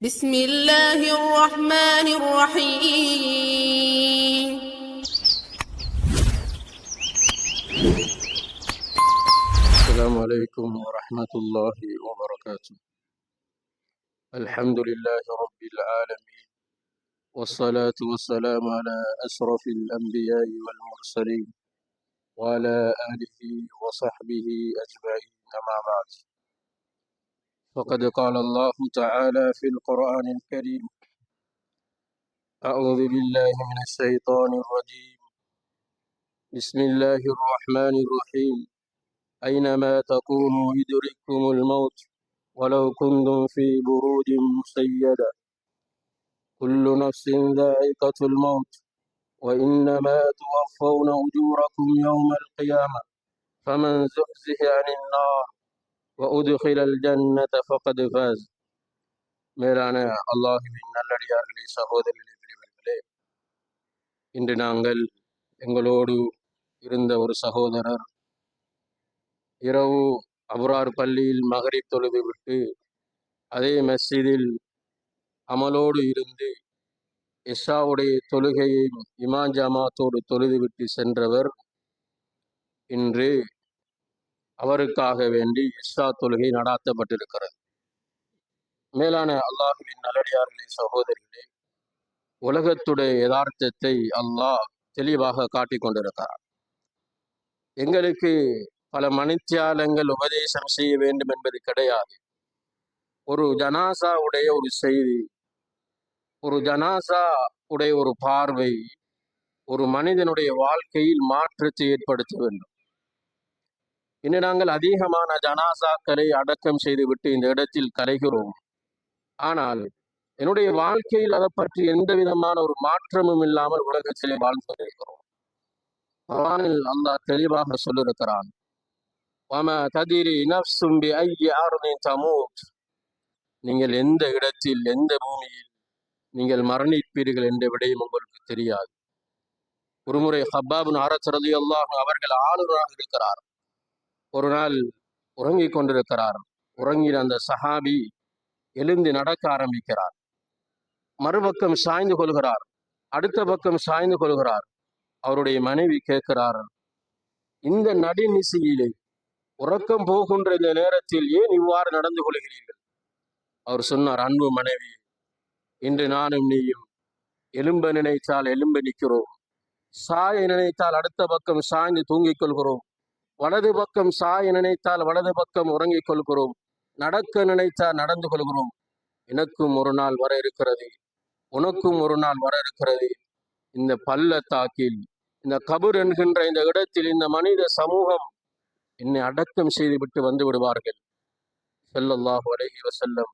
بسم الله الرحمن الرحيم. السلام عليكم ورحمة الله وبركاته. الحمد لله رب العالمين، والصلاة والسلام على أشرف الأنبياء والمرسلين وعلى آله وصحبه أجمعين، أما بعد. فقد قال الله تعالى في القرآن الكريم: أعوذ بالله من الشيطان الرجيم، بسم الله الرحمن الرحيم. أينما تكونوا يدرككم الموت ولو كنتم في بروج مشيدة، كل نفس ذائقة الموت وإنما توفون أجوركم يوم القيامة فمن زحزح عن النار وأدخل الجنة فقد فاز. மேலான அல்லாஹுவின் நல்லடியார்களே, சகோதரர்களே, பெரியவர்களே, இன்று நாங்கள் எங்களோடு இருந்த ஒரு சகோதரர் இரவு அபுரார் பள்ளியில் மகரிப் தொழுது விட்டு அதே மஸ்ஜிதில் அமலோடு இருந்து இஷாவுடைய தொழுகையை இமாம் ஜமாத்தோடு தொழுது விட்டு சென்றவர் இன்று அவருக்காக வேண்டி இஷா தொழுகை நடாத்தப்பட்டிருக்கிறது. மேலான அல்லாஹுவின் நல்லடியார்களே, சகோதரிகளே, உலகத்துடைய யதார்த்தத்தை அல்லாஹ் தெளிவாக காட்டிக் கொண்டிருக்கிறார். எங்களுக்கு பல மணித்தியாலங்கள் உபதேசம் செய்ய வேண்டும் என்பது கிடையாது. ஒரு ஜனாசா உடைய ஒரு செய்தி, ஒரு ஜனாசா உடைய ஒரு பார்வை ஒரு மனிதனுடைய வாழ்க்கையில் மாற்றத்தை ஏற்படுத்த வேண்டும். இன்று நாங்கள் அதிகமான ஜனாசாக்களை அடக்கம் செய்துவிட்டு இந்த இடத்தில் கலைகிறோம். ஆனால் என்னுடைய வாழ்க்கையில் அதை பற்றி எந்த விதமான ஒரு மாற்றமும் இல்லாமல் உலகத்திலே வாழ்ந்து கொண்டிருக்கிறோம். குர்ஆனில் அல்லாஹ் தெளிவாக சொல்லியிருக்கிறான்: வமா ததிரி நஃப்ஸும் பிஅய்யி அர்தின் தமூத். நீங்கள் எந்த இடத்தில், எந்த பூமியில் நீங்கள் மரணிப்பீர்கள் என்ற விடயம் உங்களுக்கு தெரியாது. ஒருமுறை ஹப்பாப் பின் அரத் ரலியல்லாஹு அவர்கள் ஆளுநராக இருக்கிறார். ஒரு நாள் உறங்கிக் கொண்டிருக்கிறார். உறங்கின அந்த சஹாபி எழுந்து நடக்க ஆரம்பிக்கிறார். மறுபக்கம் சாய்ந்து கொள்கிறார், அடுத்த பக்கம் சாய்ந்து கொள்கிறார். அவருடைய மனைவி கேட்கிறார், இந்த நடுநிசையிலே உறக்கம் போகின்ற இந்த நேரத்தில் ஏன் இவ்வாறு நடந்து கொள்கிறீர்கள்? அவர் சொன்னார், அன்பு மனைவி, இன்று நானும் நீயும் எலும்ப நினைத்தால் எலும்ப நிற்கிறோம், சாய நினைத்தால் அடுத்த பக்கம் சாய்ந்து தூங்கிக் கொள்கிறோம், வலது பக்கம் சாய நினைத்தால் வலது பக்கம் உறங்கிக் கொள்கிறோம், நடக்க நினைத்தால் நடந்து கொள்கிறோம். எனக்கும் ஒரு நாள் வர இருக்கிறது, உனக்கும் ஒரு நாள் வர இருக்கிறது. இந்த பள்ளத்தாக்கில், இந்த கபர் என்கின்ற இந்த இடத்தில் இந்த மனித சமூகம் என்னை அடக்கம் செய்து விட்டு வந்து விடுவார்கள். ஸல்லல்லாஹு அலைஹி வஸல்லம்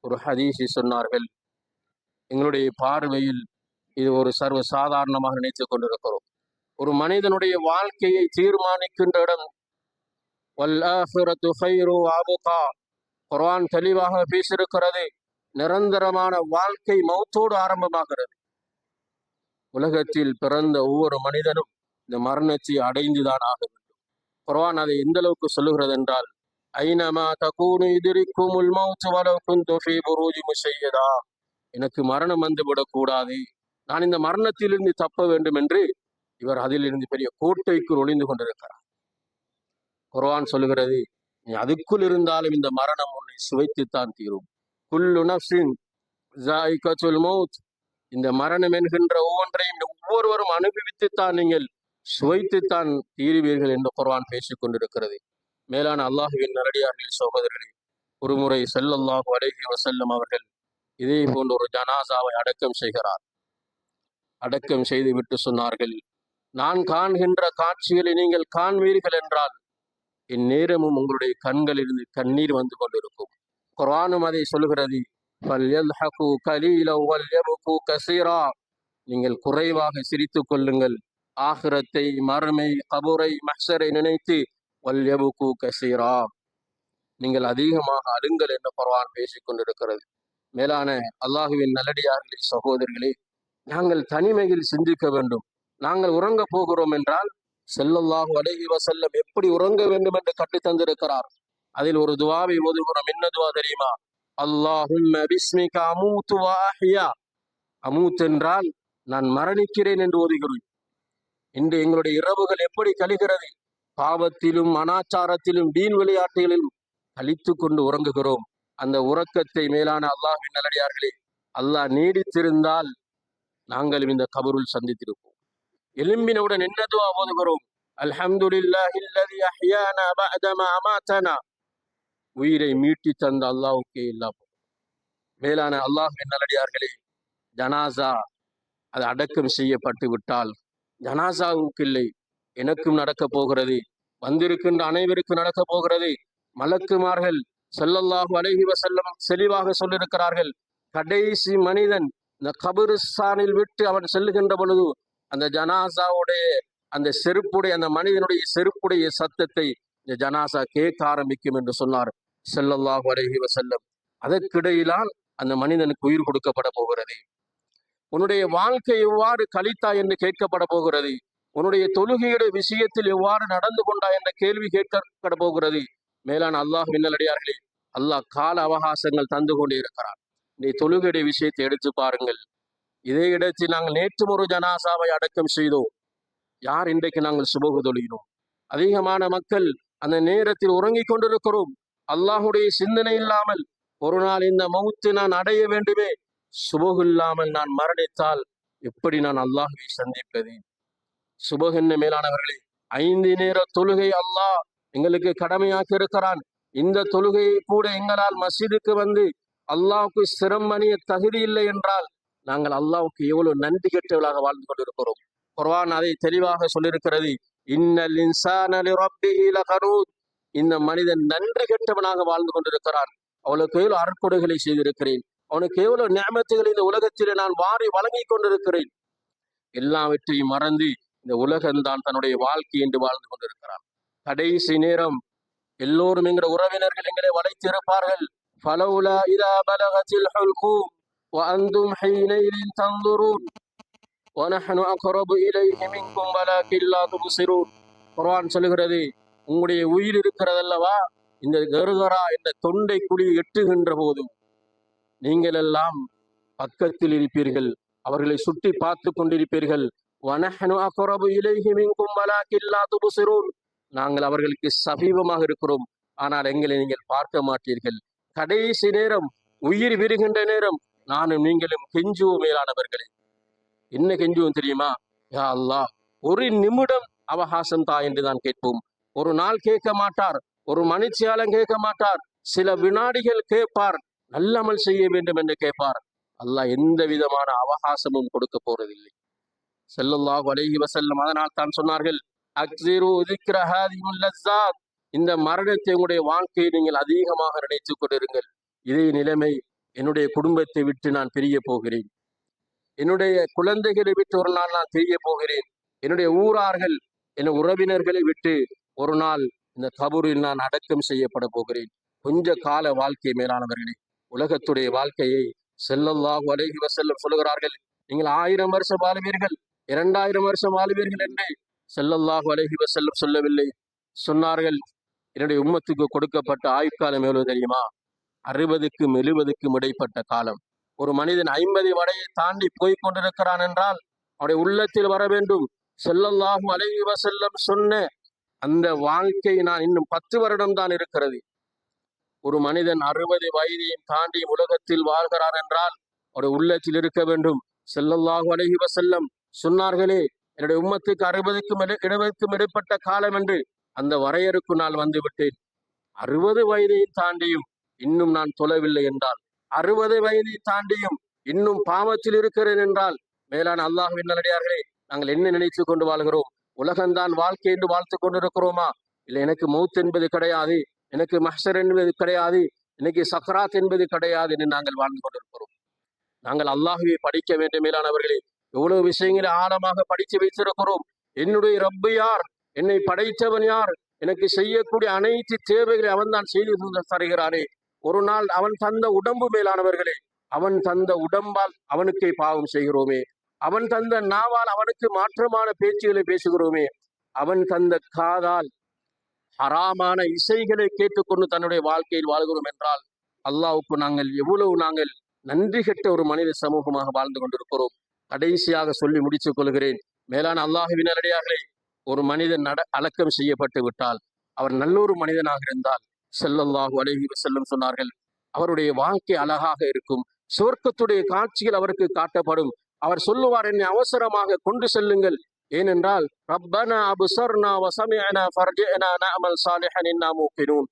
ஒரு ஹதீஸை சொன்னார்கள். எங்களுடைய பார்வையில் இது ஒரு சர்வ சாதாரணமாக நினைத்துக் கொண்டிருக்கிறோம். ஒரு மனிதனுடைய வாழ்க்கையை தீர்மானிக்கின்ற இடம் வல் ஆஹிரத்து கைரு வஅபகா. குர்ஆன் தெளிவாக பேசியிருக்கிறது. நிரந்தரமான வாழ்க்கை மௌத்தோடு ஆரம்பமாகிறது. உலகத்தில் பிறந்த ஒவ்வொரு மனிதனும் இந்த மரணத்தை அடைந்துதான் ஆக வேண்டும். குர்ஆன் அதை எந்த அளவுக்கு சொல்லுகிறது என்றால், ஐனமா தகூனு யுத்ரிக்குமுல் மௌத் வலவ் குன்தும் ஃபீ புரூஜி முஷையதா. எனக்கு மரணம் வந்துவிடக் கூடாது, நான் இந்த மரணத்திலிருந்து தப்ப வேண்டும் என்று இவர் அதிலிருந்து பெரிய கோட்டைக்குள் ஒளிந்து கொண்டிருக்கிறார். குர்ஆன் சொல்லுகிறது, நீ அதுக்குள் இருந்தாலும் இந்த மரணம் உன்னை சுவைத்துத்தான் தீரும். குல்லு நஃப்ஸின் ஸாயிகத்துல் மௌத். இந்த மரணம் என்கின்ற ஒவ்வொன்றையும் ஒவ்வொருவரும் அனுபவித்துத்தான் நீங்கள் சுவைத்துத்தான் தீருவீர்கள் என்று குர்ஆன் பேசிக் கொண்டிருக்கிறது. மேலான அல்லாஹுவின் நல்லடியார்களே, சகோதரர்களே, ஒருமுறை ஸல்லல்லாஹு அலைஹி வஸல்லம் அவர்கள் இதே போன்ற ஒரு ஜனாசாவை அடக்கம் செய்கிறார். அடக்கம் செய்து விட்டு சொன்னார்கள், நான் காண்கின்ற காட்சிகளை நீங்கள் காண்பீர்கள் என்றால் இந்நேரமும் உங்களுடைய கண்களிலிருந்து கண்ணீர் வந்து கொண்டிருக்கும். குர்ஆனும் அதை சொல்கிறது, ஃபல்யல்ஹகு கலீலன் வல்யப்கு கஸீரா. நீங்கள் குறைவாக சிரித்துக் கொள்ளுங்கள், ஆகிரத்தை, மறுமை, கபரை, மஹ்ஷரை நினைத்து. வல்யப்கு கஸீரா, நீங்கள் அதிகமாக அழுங்கள் என்று குர்ஆன் பேசிக் கொண்டிருக்கிறது. மேலான அல்லாஹுவின் நல்லடியார்களே, சகோதரிகளே, நாங்கள் தனிமையில் சிந்திக்க வேண்டும். நாங்கள் உறங்க போகிறோம் என்றால் ஸல்லல்லாஹு அலைஹி வஸல்லம் எப்படி உறங்க வேண்டும் என்று கற்றுத் தந்திருக்கிறார். அதில் ஒரு துவாவை ஓதுகிறோம். என்ன துவா தெரியுமா? அல்லாஹும்ம பிஸ்மிக அமூத்து வ அஹ்யா. அமூத் என்றால் நான் மரணிக்கிறேன் என்று ஓதுகிறோம். இன்று எங்களுடைய இரவுகள் எப்படி கழிகிறது? பாவத்திலும் அனாச்சாரத்திலும் வீண் விளையாட்டுகளிலும் கழித்து கொண்டு உறங்குகிறோம். அந்த உறக்கத்தை மேலான அல்லாஹ்வின் நல்லடியார்களே, அல்லாஹ் நீடித்திருந்தால் நாங்களும் இந்த கபருள் சந்தித்திருப்போம். எலும்பினவுடன் என்ன துஆ ஓதுகிறோம்? அல்ஹம்துலில்லாஹில்லதி அஹ்யானா பஅதமா அமாதனா. உயிரை மீட்டி தந்த அல்லாஹ்வுக்கே எல்லா புகழும். மேலான அல்லாஹ்வின் நல்லடியார்களே, ஜனாசா அது அடக்கம் செய்யப்பட்டு விட்டால் ஜனாசாவுக்கு இல்லை, எனக்கும் நடக்க போகிறது, வந்திருக்கின்ற அனைவருக்கும் நடக்க போகிறது. மலக்குமார்கள் ஸல்லல்லாஹு அலைஹி வஸல்லம் தெளிவாக சொல்லியிருக்கிறார்கள், கடைசி மனிதன் இந்த கபிரிஸ்தானில் விட்டு அவன் செல்லுகின்ற பொழுது அந்த ஜனாசாவுடைய அந்த செருப்புடைய அந்த மனிதனுடைய செருப்புடைய சத்தத்தை இந்த ஜனாசா கேட்க ஆரம்பிக்கும் என்று சொன்னார் ஸல்லல்லாஹு அலைஹி வஸல்லம். அதற்கிடையிலால் அந்த மனிதனுக்கு உயிர் கொடுக்கப்பட போகிறது. உன்னுடைய வாழ்க்கை எவ்வாறு கழித்தாய் என்று கேட்கப்பட போகிறது. உன்னுடைய தொழுகையுடைய விஷயத்தில் எவ்வாறு நடந்து கொண்டாய் என்ற கேள்வி கேட்கப்பட போகிறது. மேலான அல்லாஹ்வின் நல்லடியார்களே, அல்லாஹ் கால அவகாசங்கள் தந்து கொண்டே இருக்கிறார். நீ தொழுகையுடைய விஷயத்தை எடுத்து பாருங்கள். இதே இடத்தில் நாங்கள் நேற்றும் ஒரு ஜனாசாவை அடக்கம் செய்தோம். யார் இன்றைக்கு நாங்கள் சுபகு தொழுகிறோம்? அதிகமான மக்கள் அந்த நேரத்தில் உறங்கிக் கொண்டிருக்கிறோம். அல்லாஹுடைய சிந்தனை இல்லாமல் ஒரு நாள் இந்த மௌத்து நான் அடைய வேண்டுமே, சுபகு இல்லாமல் நான் மரணித்தால் எப்படி நான் அல்லாஹுவை சந்திப்பது? சுபகு என்ன மேலானவர்களே, 5 நேர தொழுகை அல்லாஹ் எங்களுக்கு கடமையாக்கி இருக்கிறான். இந்த தொழுகையை கூட எங்களால் மஸ்ஜிதுக்கு வந்து அல்லாஹ்வுக்கு சிரம் அணிய தகுதி இல்லை என்றால் நாங்கள் அல்லாஹ்வுக்கு எவ்வளவு நன்றி கெட்டவர்களாக வாழ்ந்து கொண்டிருக்கிறோம். குர்ஆன் அதை தெளிவாக சொல்லியிருக்கிறது, இன்னல் இன்சான லிரப்பிஹி லகனூத். இந்த மனிதன் நன்றி கெட்டவனாக வாழ்ந்து கொண்டிருக்கிறான். அவனுக்கு எவ்வளவு அற்புதங்களை செய்திருக்கிறேன், அவனுக்கு எவ்வளவு நியமத்துகளை இந்த உலகத்திலே நான் வாரி வழங்கி கொண்டிருக்கிறேன். எல்லாவற்றையும் மறந்து இந்த உலகம்தான் தன்னுடைய வாழ்க்கை என்று வாழ்ந்து கொண்டிருக்கிறான். கடைசி நேரம் எல்லோரும் என்கிற உறவினர்கள் எங்களை வளைத்திருப்பார்கள். ஃபலௌலா இதா பலகத்தில் ஹுல்கூம் வஅன்தும் ஹீனைதின் தன்துரூன் வநஹ்னு அக்ரபு இலைஹி மின்கும் வலாக்கின் லா துப்சிரூன். குர்ஆன் சொல்கிறது, உங்களுடைய உயிர் இருக்கிறதல்லவா, இந்த கர்கரா என்ற தொண்டை குழி எட்டுகின்ற போது நீங்கள் எல்லாம் பக்கத்தில் இருப்பீர்கள், அவர்களை சுட்டி பார்த்து கொண்டிருப்பீர்கள். வநஹ்னு அக்ரபு இலைஹி மின்கும் வலாக்கின் லா துப்சிரூன். நாங்கள் அவர்களுக்கு சமீபமாக இருக்கிறோம், ஆனால் எங்களை நீங்கள் பார்க்க மாட்டீர்கள். கடைசி நேரம், உயிர் விடுகின்ற நேரம் நானும் நீங்களும் கெஞ்சுவோம். மேலானவர்களே, என்ன கெஞ்சுவோம் தெரியுமா? யா அல்லாஹ், ஒரு நிமிடம் அவகாசம் தா என்று தான் கேட்போம். ஒரு நாள் கேட்க மாட்டார், ஒரு மணிச்சியாலம் கேட்க மாட்டார், சில வினாடிகள் கேட்பார். நல்லமல் செய்ய வேண்டும் என்று கேட்பார். அல்லாஹ் எந்த விதமான அவகாசமும் கொடுக்க போறதில்லை. ஸல்லல்லாஹு அலைஹி வஸல்லம் அதனால் தான் சொன்னார்கள், அக்ஸிரு ذிக்ர ஹாதிஹில் லஸ்ஸாத். இந்த மரணத்தை உங்களுடைய வாழ்க்கையை நீங்கள் அதிகமாக நினைத்துக் கொண்டிருங்கள். இதே நிலைமை என்னுடைய குடும்பத்தை விட்டு நான் பிரிய போகிறேன், என்னுடைய குழந்தைகளை விட்டு ஒரு நாள் நான் பிரிய போகிறேன், என்னுடைய ஊரார்கள் என் உறவினர்களை விட்டு ஒரு நாள் இந்த கபூரில் நான் அடக்கம் செய்யப்பட போகிறேன். கொஞ்ச கால வாழ்க்கை மேலானவர்களே, உலகத்துடைய வாழ்க்கையை ஸல்லல்லாஹு அலைஹி வஸல்லம் சொல்லுகிறார்கள், நீங்கள் 1000 வருஷம் வாழுவீர்கள், 2000 வருஷம் வாழுவீர்கள் என்று ஸல்லல்லாஹு அலைஹி வஸல்லம் சொல்லவில்லை. சொன்னார்கள், என்னுடைய உம்மத்துக்கு கொடுக்கப்பட்ட ஆயுட்காலம் எவ்வளவு தெரியுமா? 60க்கும் 70க்கும் இடைப்பட்ட காலம். ஒரு மனிதன் 50 வடையை தாண்டி போய் கொண்டிருக்கிறான் என்றால் அவருடைய உள்ளத்தில் வர வேண்டும், ஸல்லல்லாஹு அலைஹி வஸல்லம் சொன்ன அந்த வாழ்க்கை நான் இன்னும் 10 வருடம் தான் இருக்கிறது. ஒரு மனிதன் 60 வயதையும் தாண்டி உலகத்தில் வாழ்கிறான் என்றால் அவருடைய உள்ளத்தில் இருக்க வேண்டும், ஸல்லல்லாஹு அலைஹி வஸல்லம் சொன்னார்களே, என்னுடைய உம்மத்துக்கு 60க்கும் 70க்கும் இடைப்பட்ட காலம் என்று அந்த வரையறுக்கு நான் வந்து விட்டேன். 60 வயதையும் தாண்டியும் இன்னும் நான் தொழவில்லை என்றால், 60 வயதை தாண்டியும் இன்னும் பாவத்தில் இருக்கிறேன் என்றால், மேலான அல்லாஹ்வின் நல்லடியார்களே, நாங்கள் என்ன நினைத்து கொண்டு வாழ்கிறோம்? உலகம்தான் வாழ்க்கை என்று வாழ்த்து கொண்டிருக்கிறோமா? இல்லை, எனக்கு மௌத் என்பது கிடையாது, எனக்கு மஹ்ஷர் என்பது கிடையாது, இன்னைக்கு சக்ராத் என்பது கிடையாது என்று நாங்கள் வாழ்ந்து கொண்டிருக்கிறோம். நாங்கள் அல்லாஹ்வை படிக்க வேண்டும். மேலானவர்களே, எவ்வளவு விஷயங்களை ஆழமாக படித்து வைத்திருக்கிறோம். என்னுடைய ரப்பு யார், என்னை படைத்தவன் யார், எனக்கு செய்யக்கூடிய அனைத்து தேவைகளை அவன் தான் செய்து தருகிறானே. ஒரு நாள் அவன் தந்த உடம்பு மேலானவர்களே, அவன் தந்த உடம்பால் அவனுக்கே பாவம் செய்கிறோமே, அவன் தந்த நாவால் அவனுக்கு மாற்றமான பேச்சுகளை பேசுகிறோமே, அவன் தந்த காதால் ஹராமான இசைகளை கேட்டுக்கொண்டு தன்னுடைய வாழ்க்கையில் வாழ்கிறோம் என்றால் அல்லாஹ்வுக்கு நாங்கள் நன்றி கெட்ட ஒரு மனித சமூகமாக வாழ்ந்து கொண்டிருக்கிறோம். கடைசியாக சொல்லி முடித்துக் கொள்கிறேன். மேலான அல்லாஹ்வின் நல்லடியார்களே, ஒரு மனிதன் அடக்கம் செய்யப்பட்டு விட்டால், அவர் நல்லொரு மனிதனாக இருந்தால், ஸல்லல்லாஹு அலைஹி வஸல்லம் சொன்னார்கள், அவருடைய வாழ்க்கை அழகாக இருக்கும். சொர்க்கத்துடைய காட்சிகள் அவருக்கு காட்டப்படும். அவர் சொல்லுவார், என்னை அவசரமாக கொண்டு செல்லுங்கள். ஏனென்றால் ரப்பனா அப்ஸர்னா வ சமிஅனா ஃபர்ஜிஅனா நஅமல் சாலிஹன் இன்னா மூகினூன்.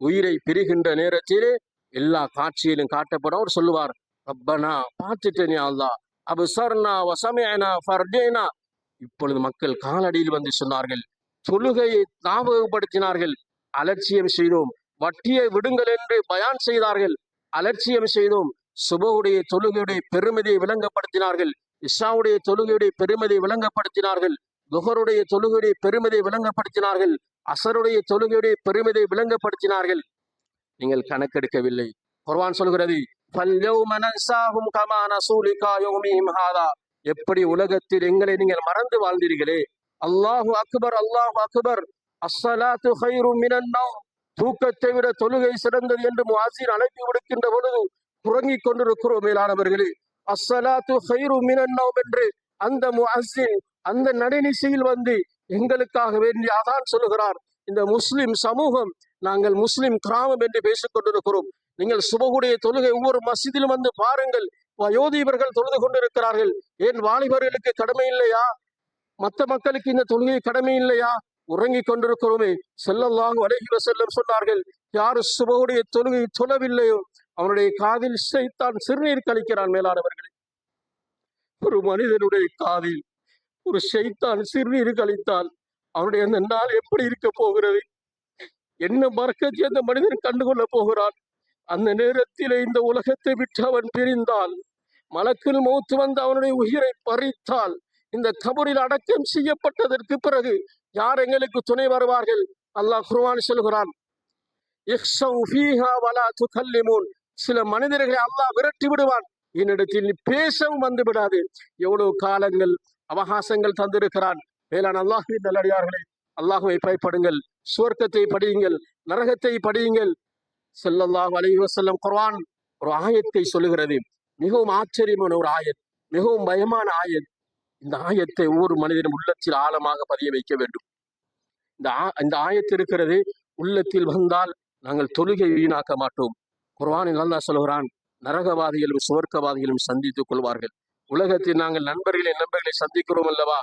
உயிரை பிரிகின்ற நேரத்திலே எல்லா காட்சியிலும் காட்டப்படும். அவர் சொல்லுவார், ரப்பனா, பார்த்துட்டேன் யா அல்லாஹ், அப்ஸர்னா வ சமிஅனா ஃபர்ஜிஅனா. இப்பொழுது மக்கள் காலடியில் வந்து சொன்னார்கள், தொழுகையை ஞாபகப்படுத்தினார்கள், அலட்சியம் செய்தோம். வட்டியை விடுங்கள் என்று பயான் செய்தார்கள், அலட்சியம் செய்தோம். சுபஹுடைய தொழுகையுடைய பெருமதியை விளங்கப்படுத்தினார்கள், இஷாவுடைய தொழுகையுடைய பெருமதியை விளங்கப்படுத்தினார்கள், துஹருடைய தொழுகையுடைய பெருமதியை விளங்கப்படுத்தினார்கள், அசருடைய தொழுகையுடைய பெருமதியை விளங்கப்படுத்தினார்கள். நீங்கள் கணக்கெடுக்கவில்லை. குர்ஆன் சொல்கிறது, ஃபல்யௌம நன்சாஹும் கமா நஸூ லிகா யௌமிஹிம் ஹாதா. எப்படி உலகத்தில் எங்களை நீங்கள் மறந்து வாழ்ந்தீர்களே. அல்லாஹு அக்பர், அல்லாஹு அக்பர், அஸ்ஸலாத்து கைரும் மினன் நௌம். தூக்கத்தை விட தொழுகை சிறந்தது என்று முஅஸ்ஸின் அழைப்பு விடுக்கின்ற பொழுது உறங்கிக் கொண்டிருக்கிறோம். மேலானவர்களே, அஸ்ஸலாத்து கைரும் மினன் நௌம் என்று அந்த முஅஸ்ஸின் அந்த நடுநிசையில் வந்து எங்களுக்காக வேண்டி அதான் சொல்லுகிறார். இந்த முஸ்லிம் சமூகம், நாங்கள் முஸ்லிம் கிராமம் என்று பேசிக் கொண்டிருக்கிறோம். நீங்கள் சுபகுடைய தொழுகை ஒவ்வொரு மஸ்ஜிதிலும் வந்து பாருங்கள். வயோதிபர்கள் தொழுது கொண்டிருக்கிறார்கள். ஏன் வாலிபர்களுக்கு கடமை இல்லையா? மற்ற மக்களுக்கு இந்த தொழுகை கடமை இல்லையா? உறங்கிக் கொண்டிருக்கிறோமே. ஸல்லல்லாஹு அலைஹி வஸல்லம் சொன்னார்கள், யாரு சுபகுடைய தொழுகை தொழவில்லையோ அவனுடைய காதில் ஷைத்தான் சிறுநீர் கழிக்கிறான். மேலானவர்களே, ஒரு மனிதனுடைய காதில் ஒரு ஷைத்தான் சிறுநீர் கழித்தால் அவனுடைய அந்த நாள் எப்படி இருக்க போகிறது? என்ன பரக்கத்தை அந்த மனிதன் கண்டுகொள்ள போகிறான்? அந்த நேரத்திலே இந்த உலகத்தை விட்டு அவன் பிரிந்தால், மலக்குல் மௌத் வந்து அவனுடைய உயிரை பறித்தால், இந்த கபரில் அடக்கம் செய்யப்பட்டதற்கு பிறகு யார் எங்களுக்கு துணை வருவார்கள்? அல்லாஹ் குர்ஆன் சொல்கிறான், இஹ்ஸவ் ஃபீஹா வலா துகல்லிமூன். சில மனிதர்களை அல்லாஹ் விரட்டி விடுவான், என்னிடத்தில் நீ பேசவும் வந்து விடாது. எவ்வளவு காலங்கள் அவகாசங்கள் தந்திருக்கிறான். மேலான அல்லாஹ்வின் நல்லடியார்களே, அல்லாஹ்வை பயப்படுங்கள், சுவர்க்கத்தை படியுங்கள், நரகத்தை படியுங்கள். ஸல்லல்லாஹு அலைஹி வஸல்லம் குர்ஆன் ஒரு ஆயத்தை சொல்லுகிறது. மிகவும் ஆச்சரியமான ஒரு ஆயத், மிகவும் பயமான ஆயத். இந்த ஆயத்தை ஒவ்வொரு மனிதனும் உள்ளத்தில் ஆழமாக பதிய வைக்க வேண்டும். இந்த ஆயத்து இருக்கிறது, உள்ளத்தில் வந்தால் நாங்கள் தொழுகை வீணாக்க மாட்டோம். குர்ஆனில் அல்லாஹ் சொல்கிறான், நரகவாதிகளும் சுவர்க்கவாதிகளும் சந்தித்துக் கொள்வார்கள். உலகத்தில் நாங்கள் நண்பர்களை சந்திக்கிறோம் அல்லவா?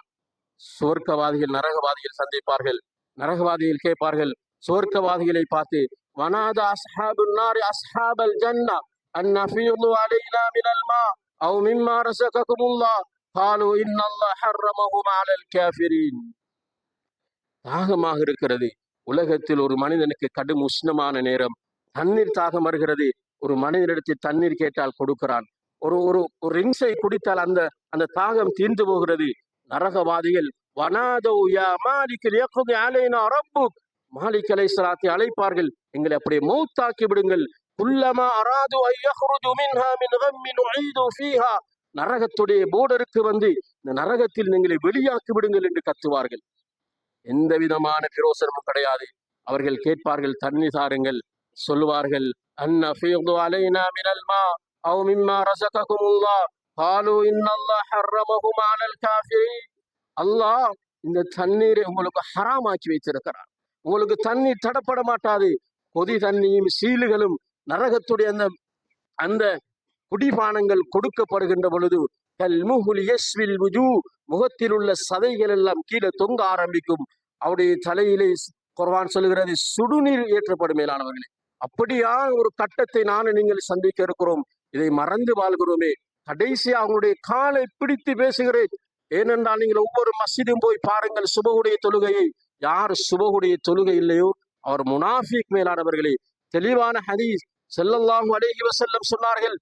சுவர்க்கவாதிகள் நரகவாதிகள் சந்திப்பார்கள். நரகவாதிகள் கேட்பார்கள் சுவர்க்கவாதிகளை பார்த்து, வனாதா அஸ்ஹாபுன் நாரி அஸ்ஹாபல் ஜன்னா அன் நஃபீது அலைனா மினல் மா அவ் மிம்மா ரஸககுமுல்லாஹ் காலு இன்னல்லாஹ் ஹர்ரமஹும் அலல் காஃபிரீன். தாகமாக இருக்கிறது. உலகத்தில் ஒரு மனிதனுக்கு கடும் உஷ்ணமான நேரம், தண்ணீர் தாகம் வருகிறது. ஒரு மனிதனிடத்தில் தண்ணீர் கேட்டால் கொடுக்கிறான். ஒரு ஒரு ஒரு ரிங்ஸை குடித்தால் அந்த தாகம் தீர்ந்து போகிறது. நரகவாதிகள் வனாதௌ யா மாலிக் லியக்தி அலைனா ரப்புக், மாலிக் அலைஹிஸ்ஸலாத்தை அழைப்பார்கள், எங்களை அப்படியே மௌத்தாக்கி விடுங்கள். குல்லமா அராது ஐ யஹ்ருஜு மின்ஹா மின் கம்மின் உஈது ஃபீஹா. நரகத்துடைய போர்டருக்கு வந்து இந்த நரகத்தில் நீங்களை வெளியாக்கி விடுங்கள் என்று கத்துவார்கள். எந்த விதமான பிரயோசனமும் கிடையாது. அவர்கள் கேட்பார்கள், தண்ணி தாருங்கள். சொல்லுவார்கள், அன்னஃபீது அலைனா மினல் மா அவ் மிம்மா ரஸககுமுல்லாஹ் காலு இன்னல்லாஹ் ஹர்ரமஹும் அலல் காஃபிரீன். அல்லாஹ் இந்த தண்ணீரை உங்களுக்கு ஹராமாக்கி வைத்திருக்கிறார். உங்களுக்கு தண்ணீர் தடப்பட மாட்டாது. கொதி தண்ணியும் சீலுகளும் நரகத்துடைய அந்த அந்த குடிபானங்கள் கொடுக்கப்படுகின்ற பொழுது கல்முஹுல் யஸ்வில் வுஜூ, முகத்தில் உள்ள சதைகள் எல்லாம் கீழே தொங்க ஆரம்பிக்கும். அவருடைய தலையிலே குர்ஆன் சொல்கிறது சுடுநீர் ஏற்றப்படும். மேலானவர்களே, அப்படியான ஒரு கட்டத்தை நானும் நீங்கள் சந்திக்க இருக்கிறோம். இதை மறந்து வாழ்கிறோமே. கடைசியாக அவங்களுடைய காலை பிடித்து பேசுகிறேன். ஏனென்றால் நீங்கள் ஒவ்வொரு மஸ்ஜிதும் போய் பாருங்கள் சுபஹுடைய தொழுகையை. யார் சுபஹுடைய தொழுகை இல்லையோ அவர் முனாஃபிக். மேலானவர்களே, தெளிவான ஹதீஸ் ஸல்லல்லாஹு அலைஹி வஸல்லம் சொன்னார்கள்,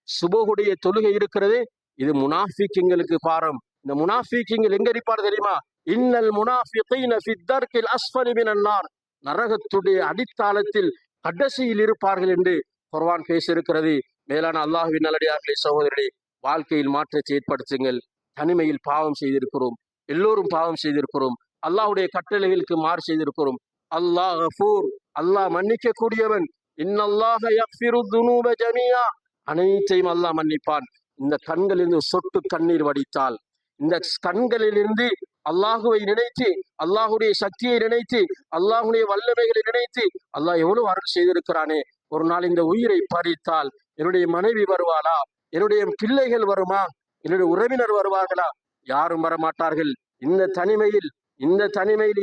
சுபஹுடைய தொழுகை இருக்கிறது, இது முனாஃபிக்குங்களுக்கு பாரம். இந்த முனாஃபிக்குங்கள் எங்க இருப்பார் தெரியுமா? இன்னல் முனாஃபிகீன ஃபித் தர்கில் அஸ்ஃபலி மினன் நார். நரகத்துடைய அடித்தாளத்தில் கடைசியில் இருப்பார்கள் என்று குர்ஆன் பேசியிருக்கிறது. மேலான அல்லாஹ்வின் நல்லடியார்களே, சகோதரர்களே, வாழ்க்கையில் மாற்றத்தை ஏற்படுத்துங்கள். தனிமையில் பாவம் செய்திருக்கிறோம், எல்லோரும் பாவம் செய்திருக்கிறோம். அல்லாஹ்வுடைய கட்டளைகளுக்கு மாறு செய்திருக்கிறோம். அல்லாஹ் கஃபூர், அல்லாஹ் மன்னிக்க கூடியவன். இன்னல்லாஹ யக்ஃபிரு துனூப ஜமீஆ, அனைத்தையும் அல்லாஹ் மன்னிப்பான். இந்த கண்களிலிருந்து சொட்டு கண்ணீர் வடித்தால், இந்த கண்களிலிருந்து அல்லாஹுவை நினைத்து, அல்லாஹுடைய சக்தியை நினைத்து, அல்லாஹுடைய வல்லமைகளை நினைத்து, அல்லாஹ் எவ்வளவு அருள் செய்திருக்கிறானே, ஒரு நாள் இந்த உயிரை பறித்தால் என்னுடைய மனைவி வருவாளா, என்னுடைய பிள்ளைகள் வருமா, என்னுடைய உறவினர் வருவார்களா? யாரும் வரமாட்டார்கள். இந்த தனிமையில்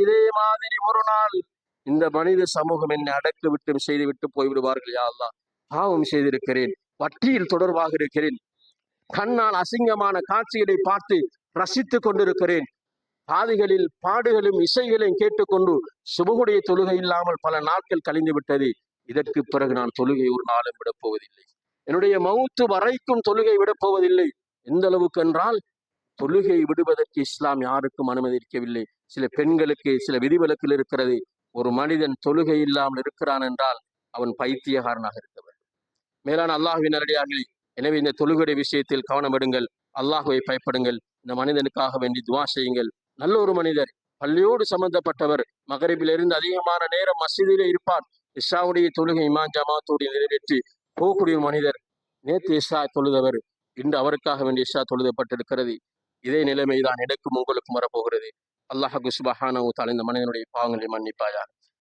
இதே மாதிரி ஒரு நாள் இந்த மனித சமூகம் என்னை அடக்கு விட்டு செய்து விட்டு போய்விடுவார்கள். யா அல்லாஹ், பாவம் செய்திருக்கிறேன், வட்டியில் தொடர்பாக இருக்கிறேன், கண்ணால் அசிங்கமான காட்சிகளை பார்த்து ரசித்துக் கொண்டிருக்கிறேன், காதுகளில் பாடுகளும் இசைகளையும் கேட்டுக்கொண்டு சுபகுடைய தொழுகை இல்லாமல் பல நாட்கள் கழிந்து விட்டது. இதற்கு பிறகு நான் தொழுகை ஒரு நாளும் விடப்போவதில்லை. என்னுடைய மௌத்து வரைக்கும் தொழுகை விடப்போவதில்லை. எந்த அளவுக்கு என்றால், தொழுகை விடுவதற்கு இஸ்லாம் யாருக்கும் அனுமதிக்கவில்லை. சில பெண்களுக்கு சில விதிவிலக்கில் இருக்கிறது. ஒரு மனிதன் தொழுகை இல்லாமல் இருக்கிறான் என்றால் அவன் பைத்தியகாரனாக இருக்க வேண்டும். மேலான அல்லாஹ்வின் நல்லடியார்களே, எனவே இந்த தொழுகை விஷயத்தில் கவனம் எடுங்கள், அல்லாஹ்வை பயப்படுங்கள், இந்த மனிதனுக்காக வேண்டி துவா செய்யுங்கள். நல்ல ஒரு மனிதர், பள்ளியோடு சம்பந்தப்பட்டவர், மகரிபிலிருந்து அதிகமான நேரம் மஸ்ஜிதிலே இருப்பார், இஷாவுடைய தொழுகை இமாம் ஜமாத்தோடு நிறைவேற்றி போகக்கூடிய மனிதர், நேற்று இஷா தொழுதவர், இன்று அவருக்காக வேண்டிய இஷா தொழுதப்பட்டிருக்கிறது. இதே நிலைமைதான் எனக்கும் உங்களுக்கும் வரப்போகிறது. அல்லாஹ் சுப்ஹானஹு வ தஆலா இந்த மனிதனுடைய பாவங்களை மன்னிப்பாயாக.